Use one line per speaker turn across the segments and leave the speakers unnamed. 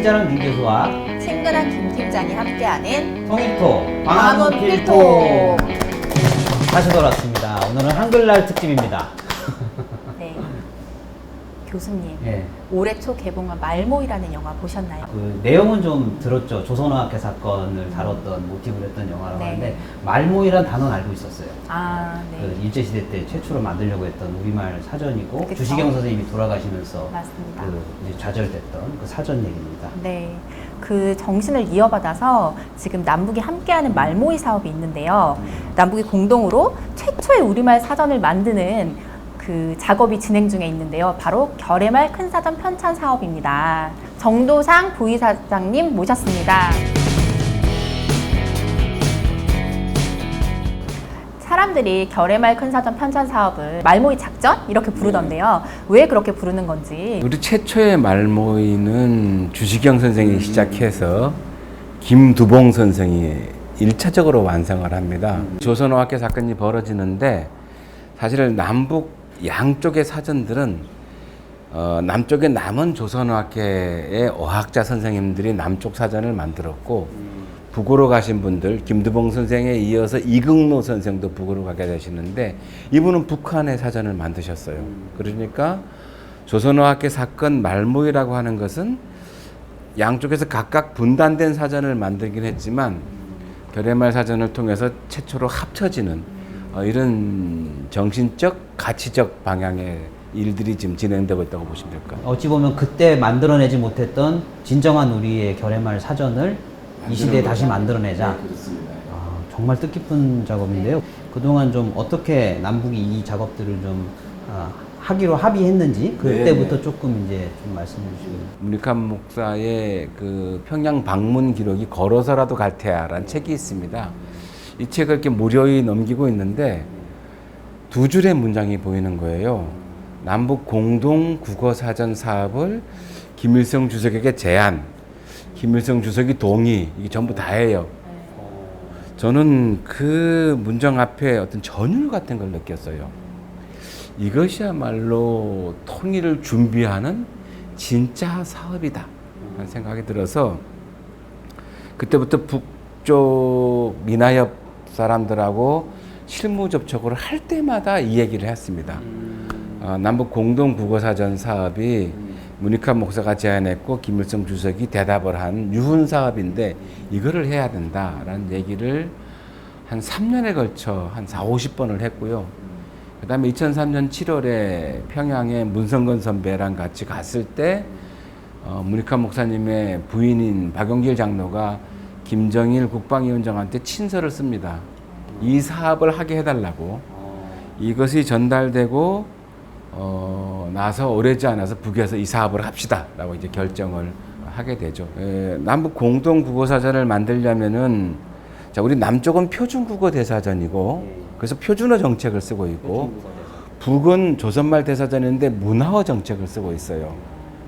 친절한 김 교수와
친근한 김 팀장이 함께하는
통일토
광화문
광화문
필통.
필통 다시 돌아왔습니다. 오늘은 한글날 특집입니다.
네. 교수님,
예.
올해 초 개봉한 말모이라는 영화 보셨나요?
그 내용은 좀 들었죠. 조선어학회 사건을 다뤘던 모티브로 했던 영화라고
네.
하는데 말모이란 단어는 알고 있었어요.
아, 네.
그 일제시대 때 최초로 만들려고 했던 우리말 사전이고
그쵸.
주시경 선생님이 돌아가시면서
맞습니다.
그 이제 좌절됐던 그 사전 얘기입니다.
네. 그 정신을 이어받아서 지금 남북이 함께하는 말모이 사업이 있는데요. 남북이 공동으로 최초의 우리말 사전을 만드는 그 작업이 진행 중에 있는데요. 바로 결의말 큰사전 편찬 사업입니다. 정도상 부의사장님 모셨습니다. 사람들이 결의말 큰사전 편찬 사업을 말모이 작전? 이렇게 부르던데요. 왜 그렇게 부르는 건지.
우리 최초의 말모이는 주시경 선생이 시작해서 김두봉 선생이 1차적으로 완성을 합니다. 조선어학회 사건이 벌어지는데 사실 남북 양쪽의 사전들은 남쪽의 남은 조선어학회의 어학자 선생님들이 남쪽 사전을 만들었고 북으로 가신 분들 김두봉 선생에 이어서 이극노 선생도 북으로 가게 되시는데 이분은 북한의 사전을 만드셨어요. 그러니까 조선어학회 사건 말모이라고 하는 것은 양쪽에서 각각 분단된 사전을 만들긴 했지만 결의말 사전을 통해서 최초로 합쳐지는 이런 정신적, 가치적 방향의 일들이 지금 진행되고 있다고 보시면 될 것 같아요.
어찌 보면 그때 만들어내지 못했던 진정한 우리의 결의말 사전을 이 시대에 다시 만들어내자.
그렇습니다.
정말 뜻깊은 작업인데요. 그동안 좀 어떻게 남북이 이 작업들을 좀 하기로 합의했는지 그때부터 조금 이제 좀 말씀해 주시면.
문익환 목사의 그 평양 방문 기록이 걸어서라도 갈 테야라는 책이 있습니다. 이 책을 이렇게 무료히 넘기고 있는데 두 줄의 문장이 보이는 거예요. 남북 공동 국어 사전 사업을 김일성 주석에게 제안, 김일성 주석이 동의, 이게 전부 다예요. 저는 그 문장 앞에 어떤 전율 같은 걸 느꼈어요. 이것이야말로 통일을 준비하는 진짜 사업이다 라는 생각이 들어서 그때부터 북쪽 민하협 사람들하고 실무 접촉을 할 때마다 이 얘기를 했습니다. 남북 공동 국어사전 사업이 문익환 목사가 제안했고 김일성 주석이 대답을 한 유훈 사업인데 이거를 해야 된다라는 얘기를 한 3년에 걸쳐 한 40-50번을 했고요. 그 다음에 2003년 7월에 평양에 문성건 선배랑 같이 갔을 때 문익환 목사님의 부인인 박용길 장로가 김정일 국방위원장한테 친서를 씁니다. 이 사업을 하게 해달라고. 이것이 전달되고 나서 오래지 않아서 북에서 이 사업을 합시다 라고 이제 결정을 하게 되죠. 남북 공동 국어사전을 만들려면은 자, 우리 남쪽은 표준국어 대사전이고 그래서 표준어 정책을 쓰고 있고 북은 조선말 대사전인데 문화어 정책을 쓰고 있어요.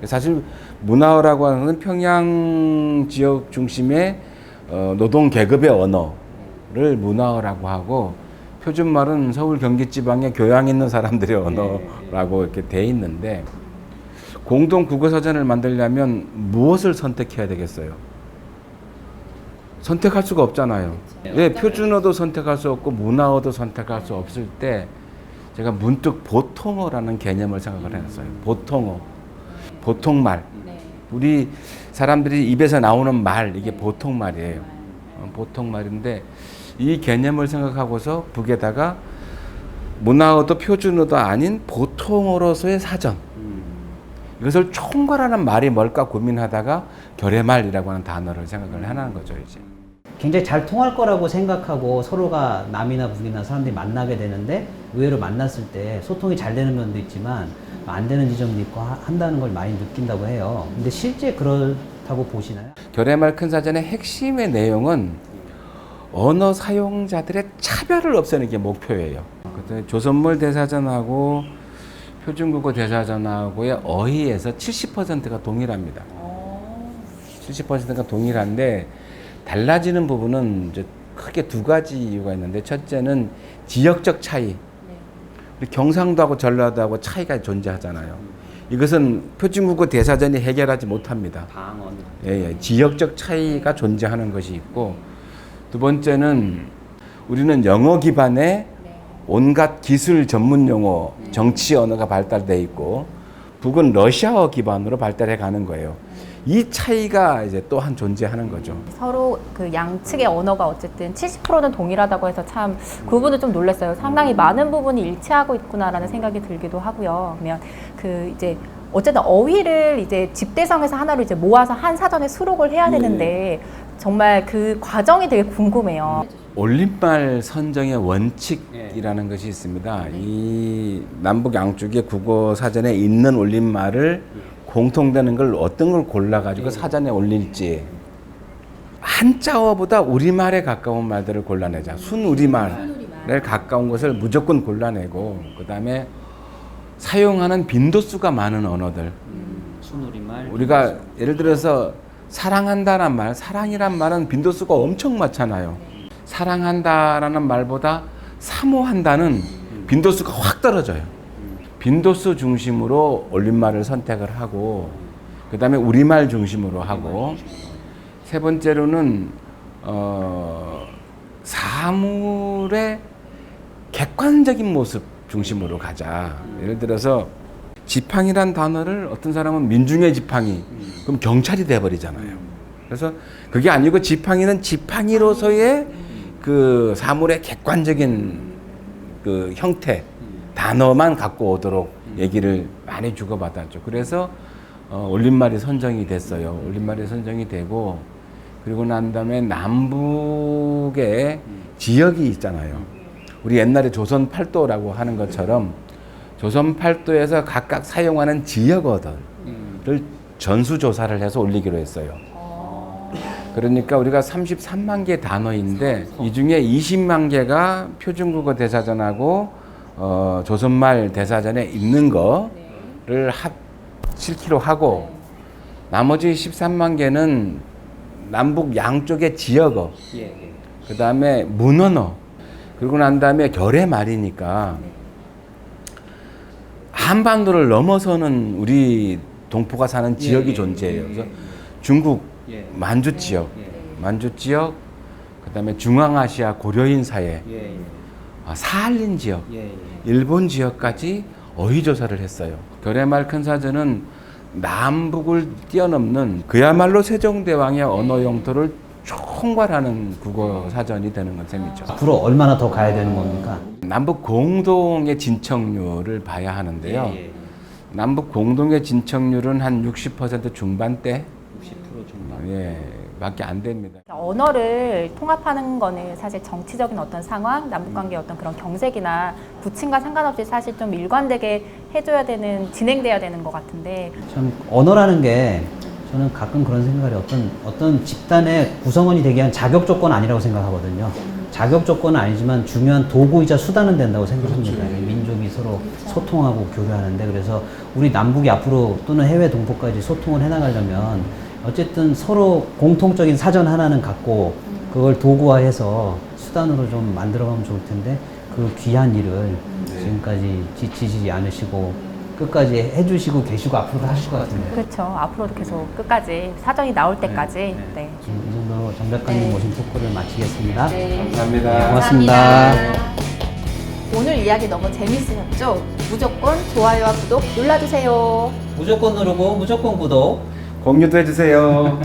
사실 문화어라고 하는 건 평양 지역 중심의 노동 계급의 언어를 문화어라고 하고 표준말은 서울 경기 지방에 교양 있는 사람들의 언어라고 이렇게 돼 있는데 공동 국어 사전을 만들려면 무엇을 선택해야 되겠어요? 선택할 수가 없잖아요. 예, 표준어도 선택할 수 없고 문화어도 선택할 수 없을 때 제가 문득 보통어라는 개념을 생각을 해놨어요. 보통어, 보통말. 우리 사람들이 입에서 나오는 말, 이게 보통말이에요. 보통말인데 이 개념을 생각하고서 북에다가 문화어도 표준어도 아닌 보통어로서의 사전. 이것을 총괄하는 말이 뭘까 고민하다가 결의말이라고 하는 단어를 생각을 해놓은 거죠, 이제.
굉장히 잘 통할 거라고 생각하고 서로가 남이나 북이나 사람들이 만나게 되는데 의외로 만났을 때 소통이 잘 되는 면도 있지만 안 되는 지점도 있고 한다는 걸 많이 느낀다고 해요. 근데 실제 그렇다고 보시나요?
결의말 큰 사전의 핵심의 내용은 언어 사용자들의 차별을 없애는 게 목표예요. 조선말 대사전하고 표준국어 대사전하고의 어휘에서 70%가 동일합니다. 70%가 동일한데 달라지는 부분은 이제 크게 두 가지 이유가 있는데 첫째는 지역적 차이. 우리 경상도하고 전라도하고 차이가 존재하잖아요. 이것은 표준국어 대사전이 해결하지 못합니다.
방언.
예, 지역적 차이가 존재하는 것이 있고, 두 번째는 우리는 영어 기반의 온갖 기술 전문 용어, 정치 언어가 발달돼 있고, 북은 러시아어 기반으로 발달해 가는 거예요. 이 차이가 이제 또한 존재하는 거죠.
서로 그 양측의 언어가 어쨌든 70%는 동일하다고 해서 참 그 부분은 좀 놀랐어요. 상당히 많은 부분이 일치하고 있구나라는 생각이 들기도 하고요. 그러면 그 이제 어쨌든 어휘를 이제 집대성에서 하나로 이제 모아서 한 사전에 수록을 해야 되는데 정말 그 과정이 되게 궁금해요.
올림말 선정의 원칙이라는 것이 있습니다. 이 남북 양쪽의 국어 사전에 있는 올림말을 공통되는 걸 어떤 걸 골라가지고 사전에 올릴지, 한자어보다 우리말에 가까운 말들을 골라내자. 순우리말에 가까운 것을 무조건 골라내고, 그 다음에 사용하는 빈도수가 많은 언어들.
순우리말.
우리가 예를 들어서 사랑한다란 말, 사랑이란 말은 빈도수가 엄청 많잖아요. 사랑한다라는 말보다 사모한다는 빈도수가 확 떨어져요. 빈도수 중심으로 올림말을 선택을 하고, 그 다음에 우리말 중심으로 하고, 세 번째로는 사물의 객관적인 모습 중심으로 가자. 예를 들어서 지팡이란 단어를 어떤 사람은 민중의 지팡이, 그럼 경찰이 돼버리잖아요. 그래서 그게 아니고 지팡이는 지팡이로서의 그 사물의 객관적인 그 형태, 단어만 갖고 오도록 얘기를 많이 주고받았죠. 그래서 올림말이 선정이 됐어요. 올림말이 선정이 되고, 그리고 난 다음에 남북의 지역이 있잖아요. 우리 옛날에 조선 팔도라고 하는 것처럼 조선 팔도에서 각각 사용하는 지역어들을 전수조사를 해서 올리기로 했어요. 그러니까 우리가 33만 개 단어인데 이 중에 20만 개가 표준국어 대사전하고 조선말 대사전에 있는 거를 실기로 하고, 나머지 13만 개는 남북 양쪽의 지역어, 그 다음에 문언어, 그리고 난 다음에 결의말이니까 한반도를 넘어서는 우리 동포가 사는 지역이 존재해요. 그래서 중국 만주 지역, 그 다음에 중앙아시아 고려인 사회, 사할린 지역, 일본 지역까지 어휘 조사를 했어요. 결의말 큰 사전은 남북을 뛰어넘는 그야말로 세종대왕의 언어 영토를 총괄하는 국어 사전이 되는 건 셈이죠.
앞으로 얼마나 더 가야 되는 겁니까?
남북 공동의 진척률을 봐야 하는데요. 남북 공동의 진척률은 한 60% 중반대,
60% 중반.
밖에 안 됩니다.
언어를 통합하는 거는 사실 정치적인 어떤 상황, 남북관계의 어떤 그런 경색이나 부침과 상관없이 사실 좀 일관되게 해줘야 되는, 진행돼야 되는 것 같은데.
참 언어라는 게 저는 가끔 그런 생각이 어떤 집단의 구성원이 되게 한 자격 조건 아니라고 생각하거든요. 자격 조건은 아니지만 중요한 도구이자 수단은 된다고 생각합니다. 민족이 서로 소통하고 교류하는데, 그래서 우리 남북이 앞으로 또는 해외 동포까지 소통을 해나가려면 어쨌든 서로 공통적인 사전 하나는 갖고 그걸 도구화해서 수단으로 좀 만들어가면 좋을 텐데, 그 귀한 일을 지금까지 지치지 않으시고 끝까지 해주시고 계시고 앞으로도 하실 것 같은데.
그렇죠. 앞으로도 계속 끝까지 사전이 나올 때까지. 네.
이 정도로 정 작가님 모신 토크를 마치겠습니다.
감사합니다.
고맙습니다.
오늘 이야기 너무 재밌으셨죠? 무조건 좋아요와 구독 눌러주세요.
무조건 누르고 무조건 구독.
공유도 해주세요.